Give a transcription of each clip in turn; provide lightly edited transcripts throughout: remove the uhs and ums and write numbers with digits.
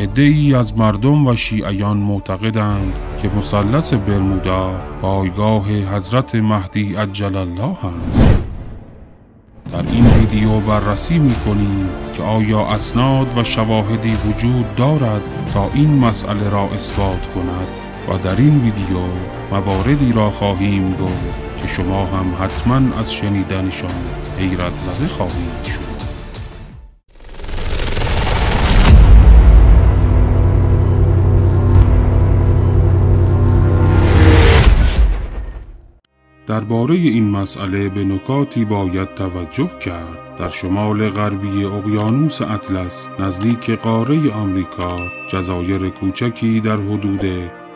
عده‌ای از مردم و شیعیان معتقدند که مثلث برمودا پایگاه حضرت مهدی عجل الله است. در این ویدیو بررسی می‌کنیم که آیا اسناد و شواهدی وجود دارد تا این مسئله را اثبات کند و در این ویدیو مواردی را خواهیم گفت که شما هم حتما از شنیدنشان حیرت زده خواهید شد. درباره این مسئله به نکاتی باید توجه کرد. در شمال غربی اقیانوس اطلس نزدیک قاره آمریکا جزایر کوچکی در حدود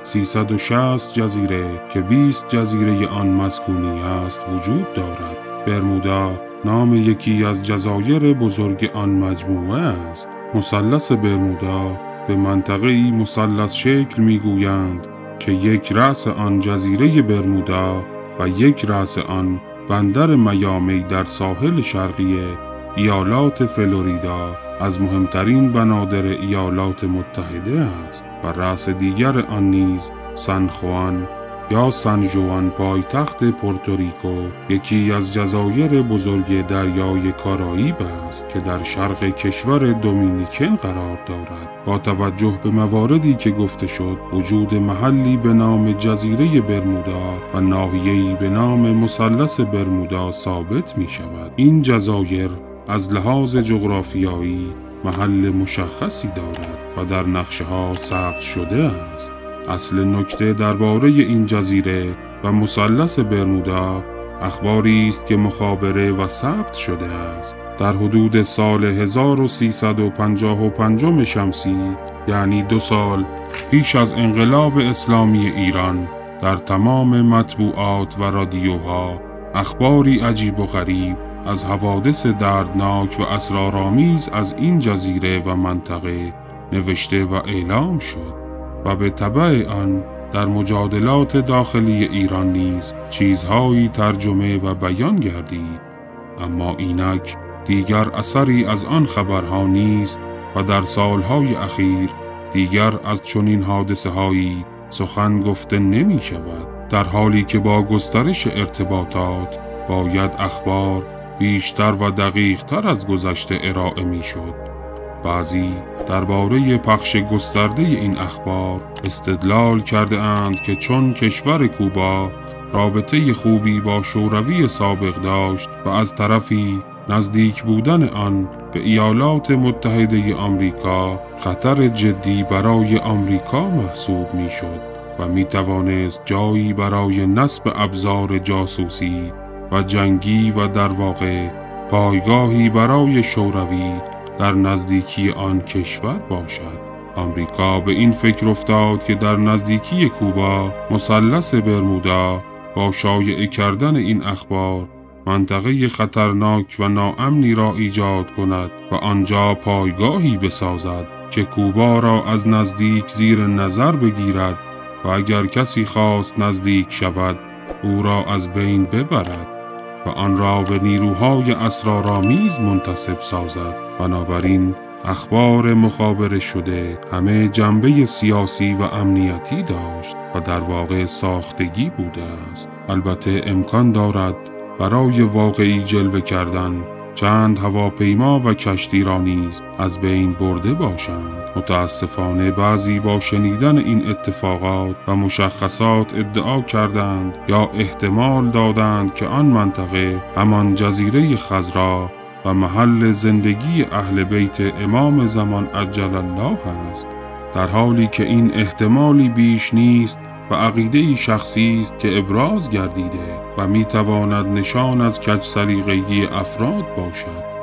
360 جزیره که 20 جزیره آن مسکونی است وجود دارد. برمودا نام یکی از جزایر بزرگ آن مجموعه است. مثلث برمودا به منطقه‌ای مثلث شکل می‌گویند که یک رأس آن جزیره برمودا و یک رأس آن بندر میامی در ساحل شرقی ایالات فلوریدا از مهمترین بنادر ایالات متحده است و رأس دیگر آن نیز سن خوان یا سن ژوان پایتخت پورتوریکو یکی از جزایر بزرگ دریای کارائیب است که در شرق کشور دومینیکن قرار دارد. با توجه به مواردی که گفته شد وجود محلی به نام جزیره برمودا و ناحیه‌ای به نام مثلث برمودا ثابت می شود. این جزایر از لحاظ جغرافیایی محل مشخصی دارد و در نقشه‌ها ثبت شده است. اصل نکته درباره این جزیره و مثلث برمودا اخباری است که مخابره و ثبت شده است. در حدود سال 1355 شمسی یعنی 2 سال پیش از انقلاب اسلامی ایران در تمام مطبوعات و رادیوها اخباری عجیب و غریب از حوادث دردناک و اسرارآمیز از این جزیره و منطقه نوشته و اعلام شد و به تبع آن در مجادلات داخلی ایران نیز چیزهایی ترجمه و بیان گردید. اما اینک دیگر اثری از آن خبرها نیست و در سالهای اخیر دیگر از چنین حادثه‌هایی سخن گفته نمی شود، در حالی که با گسترش ارتباطات باید اخبار بیشتر و دقیق‌تر از گذشته ارائه می شد. بعضی درباره پخش گسترده این اخبار استدلال کرده اند که چون کشور کوبا رابطه خوبی با شوروی سابق داشت و از طرفی نزدیک بودن آن به ایالات متحده آمریکا خطر جدی برای آمریکا محسوب می شد و می توانست جایی برای نصب ابزار جاسوسی و جنگی و در واقع پایگاهی برای شوروی در نزدیکی آن کشور باشد. آمریکا به این فکر افتاد که در نزدیکی کوبا مثلث برمودا با شایع کردن این اخبار منطقه خطرناک و ناامنی را ایجاد کند و آنجا پایگاهی بسازد که کوبا را از نزدیک زیر نظر بگیرد و اگر کسی خواست نزدیک شود او را از بین ببرد و آن را به نیروهای اسرارآمیز منتسب سازد. بنابراین اخبار مخابره شده همه جنبه سیاسی و امنیتی داشت و در واقع ساختگی بوده است. البته امکان دارد برای واقعی جلوه کردن چند هواپیما و کشتی را نیز از بین برده باشند. متاسفانه بعضی با شنیدن این اتفاقات و مشخصات ادعا کردند یا احتمال دادند که آن منطقه همان جزیره خضرا و محل زندگی اهل بیت امام زمان عجل الله است، در حالی که این احتمالی بیش نیست و عقیده‌ای شخصی است که ابراز گردیده و می‌تواند نشان از کج سلیقگی افراد باشد.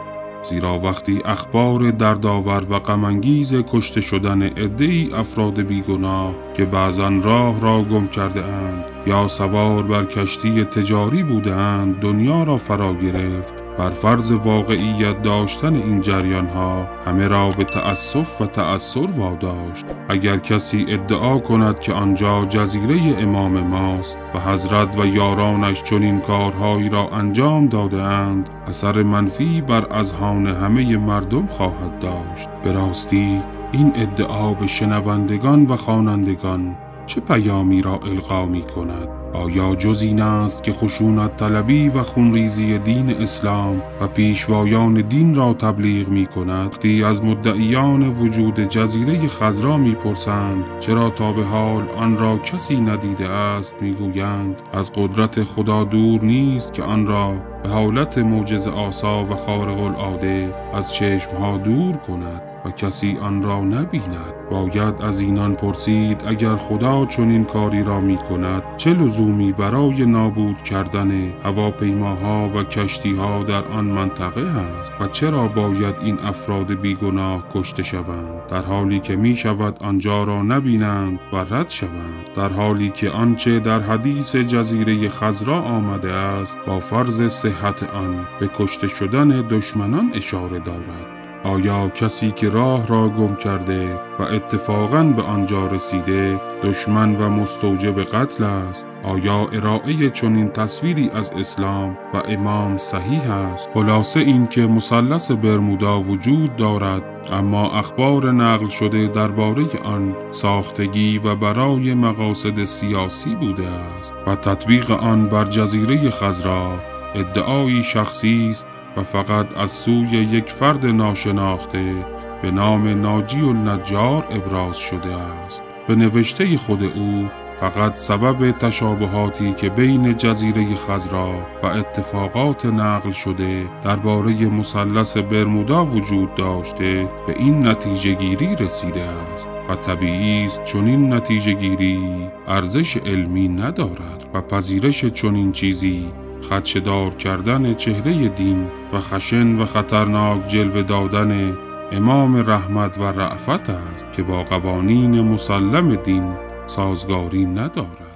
زیرا وقتی اخبار دردآور و غم‌انگیز کشته شدن عده‌ای افراد بیگناه که بعضاً راه را گم کرده اند یا سوار بر کشتی تجاری بوده اند دنیا را فرا گرفت، بر فرض واقعیت داشتن این جریان‌ها همه را به تأسف و تأثر واداشت. اگر کسی ادعا کند که آنجا جزیره امام ماست و حضرت و یارانش چنین کارهایی را انجام داده‌اند، اثر منفی بر اذهان همه مردم خواهد داشت. به راستی این ادعا به شنوندگان و خوانندگان چه پیامی را القا می کند؟ آیا جز این است که خشونت طلبی و خونریزی دین اسلام و پیشوایان دین را تبلیغ می کند؟ وقتی از مدعیان وجود جزیره خضرا می پرسند چرا تا به حال آن را کسی ندیده است، می گویند از قدرت خدا دور نیست که آن را به حالت معجزه آسا و خارق العاده از چشمها دور کند و کسی آن را نبیند. باید از اینان پرسید اگر خدا چنین کاری را می کند چه لزومی برای نابود کردن هواپیماها و کشتیها در آن منطقه هست و چرا باید این افراد بیگناه کشته شوند در حالی که می شود آنجا را نبینند و رد شوند، در حالی که آنچه در حدیث جزیره خضرا آمده است با فرض صحت آن به کشته شدن دشمنان اشاره دارد. آیا کسی که راه را گم کرده و اتفاقاً به آنجا رسیده دشمن و مستوجب قتل است؟ آیا ارائه چنین تصویری از اسلام و امام صحیح است؟ خلاصه این که مثلث برمودا وجود دارد، اما اخبار نقل شده درباره آن ساختگی و برای مقاصد سیاسی بوده است و تطبیق آن بر جزیره خضرا ادعایی شخصی است و فقط از سوی یک فرد ناشناخته به نام ناجی النجار ابراز شده است. به نوشته خود او فقط سبب تشابهاتی که بین جزیره خضرا و اتفاقات نقل شده درباره مثلث برمودا وجود داشته به این نتیجه گیری رسیده است و طبیعی است چنین نتیجه گیری ارزش علمی ندارد و پذیرش چنین چیزی خدشه‌دار کردن چهره دین و خشن و خطرناک جلوه دادن امام رحمت و رأفت است که با قوانین مسلم دین سازگاری ندارد.